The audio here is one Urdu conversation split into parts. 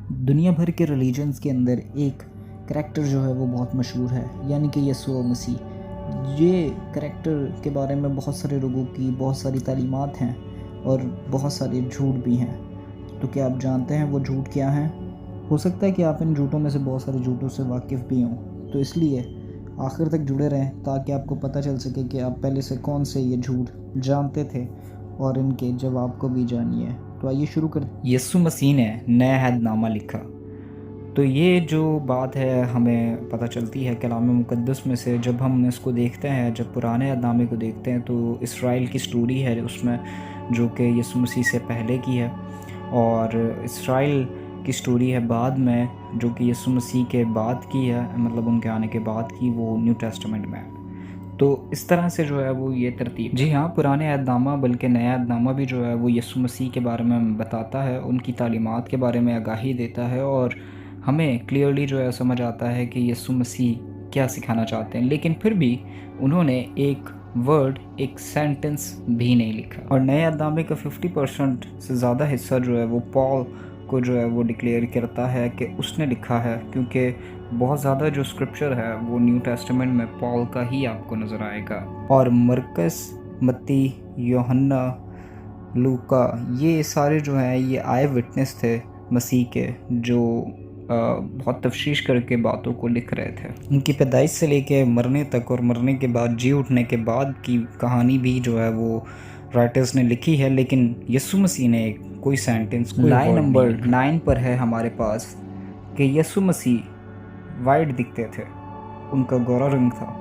دنیا بھر کے ریلیجنز کے اندر ایک کریکٹر جو ہے وہ بہت مشہور ہے، یعنی کہ یسوع مسیح۔ یہ کریکٹر کے بارے میں بہت سارے لوگوں کی بہت ساری تعلیمات ہیں اور بہت سارے جھوٹ بھی ہیں۔ تو کیا آپ جانتے ہیں وہ جھوٹ کیا ہیں؟ ہو سکتا ہے کہ آپ ان جھوٹوں میں سے بہت سارے جھوٹوں سے واقف بھی ہوں، تو اس لیے آخر تک جڑے رہیں تاکہ آپ کو پتہ چل سکے کہ آپ پہلے سے کون سے یہ جھوٹ جانتے تھے اور ان کے جواب کو بھی جانیے۔ تو آئیے شروع کرتے۔ یسوع مسیح نے نیا عہد نامہ لکھا۔ تو یہ جو بات ہے ہمیں پتہ چلتی ہے کلام مقدس میں سے، جب ہم اس کو دیکھتے ہیں، جب پرانے عہد نامے کو دیکھتے ہیں تو اسرائیل کی سٹوری ہے اس میں، جو کہ یسوع مسیح سے پہلے کی ہے، اور اسرائیل کی سٹوری ہے بعد میں، جو کہ یسوع مسیح کے بعد کی ہے، مطلب ان کے آنے کے بعد کی، وہ نیو ٹیسٹمنٹ میں۔ تو اس طرح سے جو ہے وہ یہ ترتیب، جی ہاں، پرانے عہد نامہ بلکہ نیا عہد نامہ بھی جو ہے وہ یسوع مسیح کے بارے میں بتاتا ہے، ان کی تعلیمات کے بارے میں آگاہی دیتا ہے، اور ہمیں کلیئرلی جو ہے سمجھ آتا ہے کہ یسوع مسیح کیا سکھانا چاہتے ہیں۔ لیکن پھر بھی انہوں نے ایک ورڈ، ایک سینٹنس بھی نہیں لکھا، اور نئے عہد نامے کا 50% سے زیادہ حصہ جو ہے وہ پال کو جو ہے وہ ڈکلیئر کرتا ہے کہ اس نے لکھا ہے، کیونکہ بہت زیادہ جو اسکرپچر ہے وہ نیو ٹیسٹمنٹ میں پال کا ہی آپ کو نظر آئے گا، اور مرکس، متی، یوحنا، لوکا، یہ سارے جو ہیں یہ آئے وٹنس تھے مسیح کے، جو بہت تفتیش کر کے باتوں کو لکھ رہے تھے۔ ان کی پیدائش سے لے کے مرنے تک، اور مرنے کے بعد جی اٹھنے کے بعد کی کہانی بھی جو ہے وہ رائٹرز نے لکھی ہے، لیکن یسوع مسیح نے کوئی سینٹنس، کوئی لائن نمبر 9 پر ہے ہمارے پاس کہ یسوع مسیح وائٹ دکھتے تھے، ان کا گورا رنگ تھا،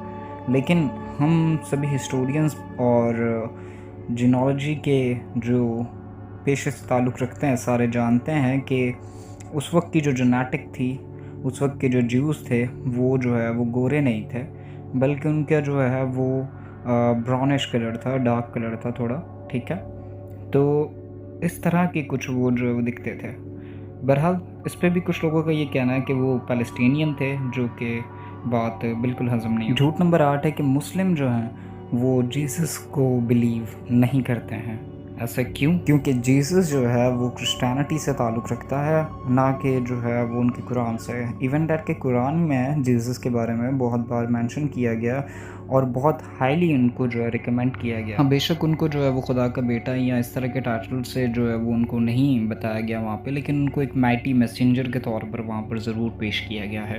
لیکن ہم سبھی ہسٹورینز اور جینالوجی کے جو پیشے سے تعلق رکھتے ہیں سارے جانتے ہیں کہ اس وقت کی جو جینیٹک تھی، اس وقت کے جو جیوز تھے، وہ جو ہے وہ گورے نہیں تھے، بلکہ ان کا جو ہے وہ براؤنش کلر تھا، ڈارک کلر تھا تھوڑا، ٹھیک ہے۔ تو اس طرح کے کچھ وہ جو وہ دکھتے تھے۔ بہرحال اس پہ بھی کچھ لوگوں کا یہ کہنا ہے کہ وہ پیلسٹینین تھے، جو کہ بات بالکل ہضم نہیں۔ جھوٹ نمبر 8 ہے کہ مسلم جو ہیں وہ جیسس کو بلیو نہیں کرتے ہیں۔ ایسا کیوں؟ کیونکہ جیسس جو ہے وہ کرسچینٹی سے تعلق رکھتا ہے، نہ کہ جو ہے وہ ان کے قرآن سے۔ ایون دیٹ کہ قرآن میں جیسس کے بارے میں بہت بار مینشن کیا گیا اور بہت ہائیلی ان کو جو ہے ریکمینڈ کیا گیا۔ ہاں، بے شک ان کو جو ہے وہ خدا کا بیٹا یا اس طرح کے ٹائٹل سے جو ہے وہ ان کو نہیں بتایا گیا وہاں پہ، لیکن ان کو ایک مائٹی میسنجر کے طور پر وہاں پر ضرور پیش کیا گیا ہے۔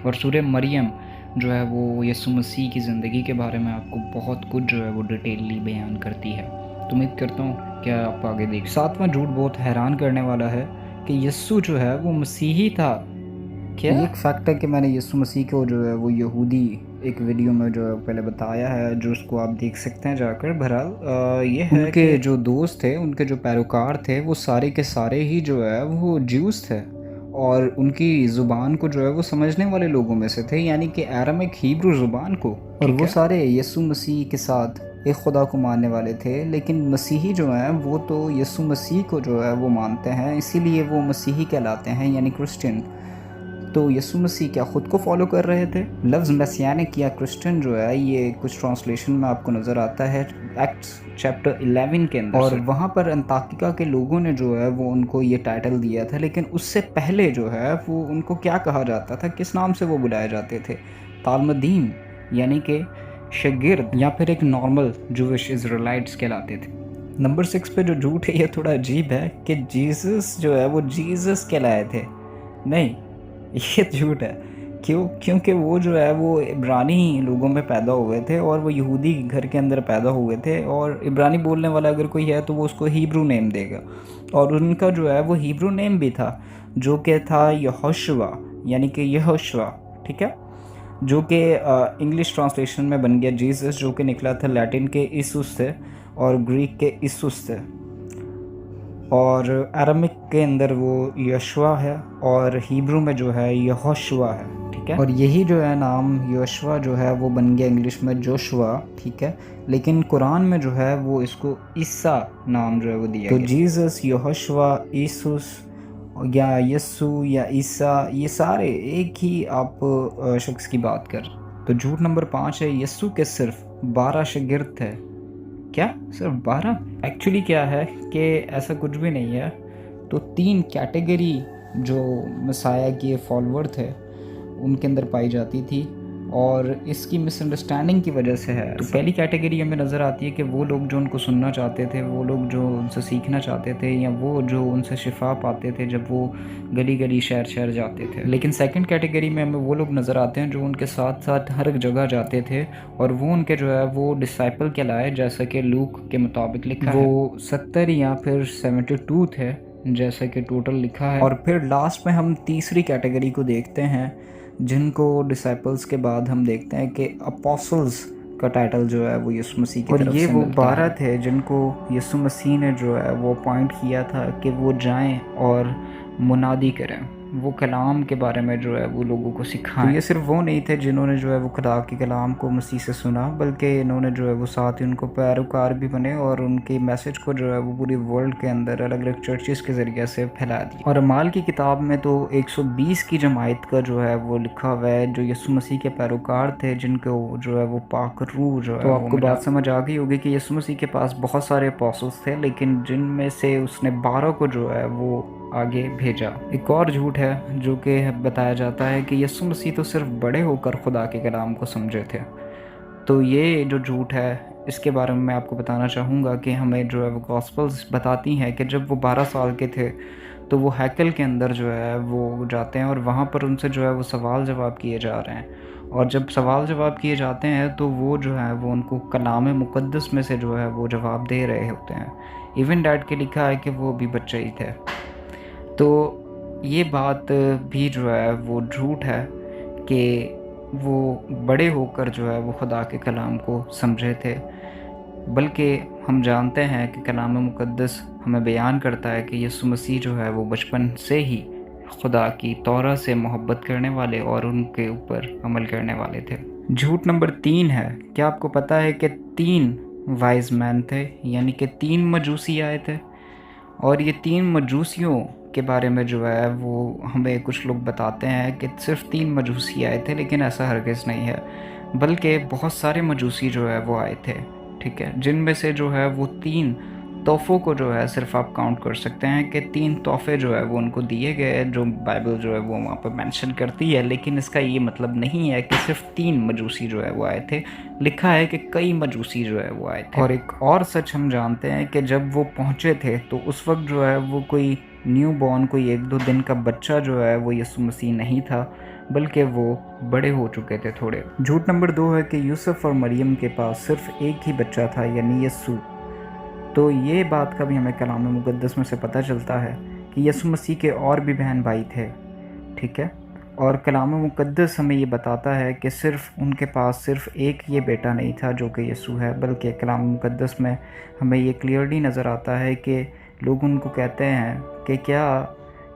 اور سورہ مریم جو ہے وہ یسوع مسیح کی زندگی کے بارے میں آپ کو بہت کچھ جو ہے وہ ڈیٹیللی بیان کرتی ہے۔ تو امید کرتا ہوں کہ آپ آگے دیکھ۔ 7واں جھوٹ بہت حیران کرنے والا ہے کہ یسوع جو ہے وہ مسیحی تھا۔ کیا؟ یہ ایک فیکٹ ہے کہ میں نے یسوع مسیح کو جو ہے وہ یہودی ایک ویڈیو میں جو ہے پہلے بتایا ہے، جو اس کو آپ دیکھ سکتے ہیں جا کر۔ بہرحال یہ ہے ان کے جو دوست تھے، ان کے جو پیروکار تھے، وہ سارے کے سارے ہی جو ہے وہ جیوز تھے، اور ان کی زبان کو جو ہے وہ سمجھنے والے لوگوں میں سے تھے، یعنی کہ ایرامک ہیبرو زبان کو، اور وہ سارے یسوع مسیح کے ساتھ ایک خدا کو ماننے والے تھے۔ لیکن مسیحی جو ہیں وہ تو یسوع مسیح کو جو ہے وہ مانتے ہیں، اسی لیے وہ مسیحی کہلاتے ہیں، یعنی کرسچن۔ تو یسوع مسیح کیا خود کو فالو کر رہے تھے؟ لفظ میسیانک یا کرسچن جو ہے یہ کچھ ٹرانسلیشن میں آپ کو نظر آتا ہے ایکٹس چیپٹر 11 کے اندر، اور وہاں پر انطاکیہ کے لوگوں نے جو ہے وہ ان کو یہ ٹائٹل دیا تھا، لیکن اس سے پہلے جو ہے وہ ان کو کیا کہا جاتا تھا، کس نام سے وہ بلائے جاتے تھے؟ تالمدین، یعنی کہ شاگرد، یا پھر ایک نارمل جوش اسرائیلائٹس کہلاتے تھے۔ نمبر 6 پہ جو جھوٹ ہے یہ تھوڑا عجیب ہے کہ جیسس جو ہے وہ جیسس کہلائے تھے۔ نہیں، یہ جھوٹ ہے۔ کیوں؟ کیونکہ وہ جو ہے وہ عبرانی لوگوں میں پیدا ہوئے تھے، اور وہ یہودی گھر کے اندر پیدا ہوئے تھے، اور عبرانی بولنے والا اگر کوئی ہے تو وہ اس کو ہیبرو نیم دے گا، اور ان کا جو ہے وہ ہیبرو نیم بھی تھا، جو کہ تھا یہوشوا، یعنی کہ یہوشوا، ٹھیک ہے، جو کہ انگلش ٹرانسلیشن میں بن گیا جیسس، جو کہ نکلا تھا لیٹن کے ایسوس سے اور گریک کے ایسوس سے، اور ایرامک کے اندر وہ یشوا ہے، اور ہیبرو میں جو ہے یہوشوا ہے، ٹھیک ہے، اور یہی جو ہے نام یشوا جو ہے وہ بن گیا انگلش میں جوشوا، ٹھیک ہے، لیکن قرآن میں جو ہے وہ اس کو عیسیٰ نام جو ہے وہ دیا گیا۔ تو جیسس، یہوشوا، ایسوس یا یسوع یا عیسیٰ، یہ سارے ایک ہی آپ شخص کی بات کر۔ تو جھوٹ نمبر 5 ہے یسوع کے صرف 12 شاگرد تھے۔ کیا؟ صرف 12؟ ایکچولی کیا ہے کہ ایسا کچھ بھی نہیں ہے۔ تو 3 کیٹیگری جو مسیح کے فالوور تھے ان کے اندر پائی جاتی تھی، اور اس کی مس انڈرسٹینڈنگ کی وجہ سے ہے۔ تو پہلی کیٹیگری ہمیں نظر آتی ہے کہ وہ لوگ جو ان کو سننا چاہتے تھے، وہ لوگ جو ان سے سیکھنا چاہتے تھے، یا وہ جو ان سے شفا پاتے تھے جب وہ گلی گلی شہر شہر جاتے تھے۔ لیکن سیکنڈ کیٹیگری میں ہمیں وہ لوگ نظر آتے ہیں جو ان کے ساتھ ساتھ ہر ایک جگہ جاتے تھے، اور وہ ان کے جو ہے وہ ڈسائپل کہلائے، جیسا کہ لوک کے مطابق لکھا ہے وہ 70 یا پھر 72 تھے جیسا کہ ٹوٹل لکھا ہے۔ اور پھر لاسٹ میں ہم تیسری کیٹیگری کو دیکھتے ہیں جن کو ڈسائپلز کے بعد ہم دیکھتے ہیں کہ اپوسلز کا ٹائٹل جو ہے وہ یسوع مسیح کی طرف سے ملتا ہے، اور یہ وہ 12 تھے جن کو یسوع مسیح نے جو ہے وہ اپوائنٹ کیا تھا کہ وہ جائیں اور منادی کریں، وہ کلام کے بارے میں جو ہے وہ لوگوں کو سکھائیں۔ تو یہ صرف وہ نہیں تھے جنہوں نے جو ہے وہ خدا کے کلام کو مسیح سے سنا، بلکہ انہوں نے جو ہے وہ ساتھ ہی ان کو پیروکار بھی بنے، اور ان کے میسج کو جو ہے وہ پوری ورلڈ کے اندر الگ الگ چرچز کے ذریعے سے پھیلا دیا۔ اور اعمال کی کتاب میں تو 120 کی جماعت کا جو ہے وہ لکھا ہوا ہے جو یسوع مسیح کے پیروکار تھے، جن کو جو ہے وہ پاک روح جو ہے۔ تو آپ کو بات سمجھ آ گئی ہوگی کہ یسوع مسیح کے پاس بہت سارے اپوسلز تھے، لیکن جن میں سے اس نے 12 کو جو ہے وہ آگے بھیجا۔ ایک اور جھوٹ ہے جو کہ بتایا جاتا ہے کہ یسوع مسیح تو صرف بڑے ہو کر خدا کے کلام کو سمجھے تھے۔ تو یہ جو جھوٹ ہے اس کے بارے میں آپ کو بتانا چاہوں گا کہ ہمیں جو ہے وہ گاسپلز بتاتی ہیں کہ جب وہ 12 سال کے تھے تو وہ ہیکل کے اندر جو ہے وہ جاتے ہیں، اور وہاں پر ان سے جو ہے وہ سوال جواب کیے جا رہے ہیں، اور جب سوال جواب کیے جاتے ہیں تو وہ جو ہے وہ ان کو کلام مقدس میں سے جو ہے وہ جواب دے رہے ہوتے ہیں۔ ایون ڈیڈ کے لکھا ہے کہ وہ بھی بچے ہی تھے۔ تو یہ بات بھی جو ہے وہ جھوٹ ہے کہ وہ بڑے ہو کر جو ہے وہ خدا کے کلام کو سمجھے تھے، بلکہ ہم جانتے ہیں کہ کلام مقدس ہمیں بیان کرتا ہے کہ یسوع مسیح جو ہے وہ بچپن سے ہی خدا کی تورات سے محبت کرنے والے اور ان کے اوپر عمل کرنے والے تھے۔ جھوٹ نمبر 3 ہے، کیا آپ کو پتہ ہے کہ 3 وائز مین تھے، یعنی کہ 3 مجوسی آئے تھے، اور یہ 3 مجوسیوں کے بارے میں جو ہے وہ ہمیں کچھ لوگ بتاتے ہیں کہ صرف 3 مجوسی آئے تھے، لیکن ایسا ہرگز نہیں ہے، بلکہ بہت سارے مجوسی جو ہے وہ آئے تھے، ٹھیک ہے، جن میں سے جو ہے وہ 3 تحفوں کو جو ہے صرف آپ کاؤنٹ کر سکتے ہیں کہ 3 تحفے جو ہے وہ ان کو دیے گئے، جو بائبل جو ہے وہ وہاں پہ مینشن کرتی ہے، لیکن اس کا یہ مطلب نہیں ہے کہ صرف 3 مجوسی جو ہے وہ آئے تھے، لکھا ہے کہ کئی مجوسی جو ہے وہ آئے تھے۔ اور ایک اور سچ ہم جانتے ہیں کہ جب وہ پہنچے تھے تو اس وقت جو ہے وہ کوئی نیو بورن، کوئی 1-2 دن کا بچہ جو ہے وہ یسوع مسیح نہیں تھا، بلکہ وہ بڑے ہو چکے تھے تھوڑے۔ جھوٹ نمبر 2 ہے کہ یوسف اور مریم کے پاس صرف ایک ہی بچہ تھا، یعنی یسوع۔ تو یہ بات کا بھی ہمیں کلام مقدس میں سے پتہ چلتا ہے کہ یسوع مسیح کے اور بھی بہن بھائی تھے، ٹھیک ہے، اور کلام مقدس ہمیں یہ بتاتا ہے کہ صرف ان کے پاس صرف ایک یہ بیٹا نہیں تھا جو کہ یسوع ہے، بلکہ کلام مقدس میں ہمیں یہ کلیئرلی نظر آتا ہے کہ لوگ ان کو کہتے ہیں کہ کیا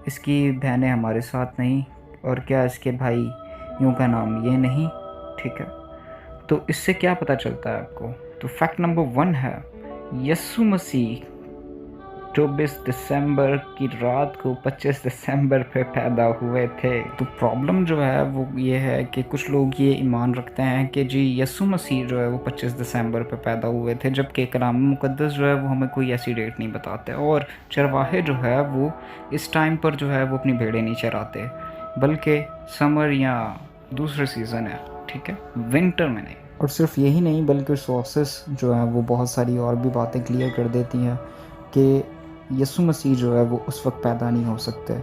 اس کی بہنیں ہمارے ساتھ نہیں، اور کیا اس کے بھائی یوں کا نام یہ نہیں، ٹھیک ہے۔ تو اس سے کیا پتہ چلتا ہے آپ کو؟ تو فیکٹ نمبر 1 ہے یسوع مسیح 24 دسمبر کی رات کو 25 دسمبر پہ پیدا ہوئے تھے۔ تو پرابلم جو ہے وہ یہ ہے کہ کچھ لوگ یہ ایمان رکھتے ہیں کہ جی یسوع مسیح جو ہے وہ 25 دسمبر پہ پیدا ہوئے تھے، جبکہ کلام مقدس جو ہے وہ ہمیں کوئی ایسی ڈیٹ نہیں بتاتے، اور چرواہے جو ہے وہ اس ٹائم پر جو ہے وہ اپنی بھیڑیں نہیں چراتے، بلکہ سمر یا دوسرے سیزن ہے، ٹھیک ہے، ونٹر میں نہیں۔ اور صرف یہی نہیں بلکہ سورسز جو ہیں وہ بہت ساری اور بھی باتیں کلیئر کر دیتی ہیں کہ یسوع مسیح جو ہے وہ اس وقت پیدا نہیں ہو سکتے۔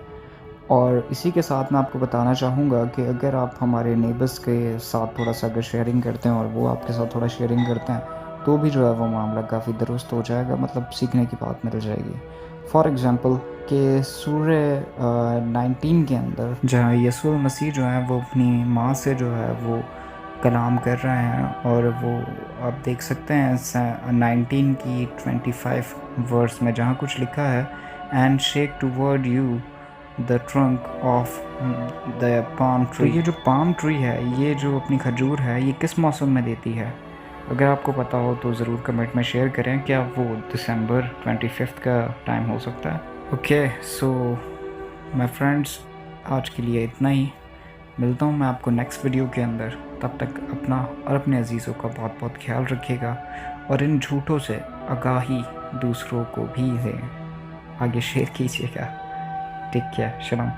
اور اسی کے ساتھ میں آپ کو بتانا چاہوں گا کہ اگر آپ ہمارے نیبرز کے ساتھ تھوڑا سا اگر شیئرنگ کرتے ہیں اور وہ آپ کے ساتھ تھوڑا شیئرنگ کرتے ہیں تو بھی جو ہے وہ معاملہ کافی درست ہو جائے گا، مطلب سیکھنے کی بات مل جائے گی۔ فار ایگزامپل کہ سورہ 19 کے اندر جہاں یسوع مسیح جو ہیں وہ اپنی ماں سے جو ہے وہ کلام کر رہے ہیں، اور وہ آپ دیکھ سکتے ہیں 19 کی 25 ورس میں جہاں کچھ لکھا ہے and shake toward you the trunk of the palm tree. تو یہ جو پام ٹری ہے، یہ جو اپنی کھجور ہے، یہ کس موسم میں دیتی ہے؟ اگر آپ کو پتہ ہو تو ضرور کمنٹ میں شیئر کریں، کیا وہ دسمبر 25 کا ٹائم ہو سکتا ہے؟ اوکے، سو مائی فرینڈس، آج کے لیے اتنا ہی، ملتا ہوں میں آپ کو نیکسٹ ویڈیو کے اندر، تب تک اپنا اور اپنے عزیزوں کا بہت بہت خیال رکھیے گا، اور ان جھوٹوں سے آگاہی دوسروں کو بھی دیں، آگے شیئر کیجیے گا، ٹیک کیئر، سلام۔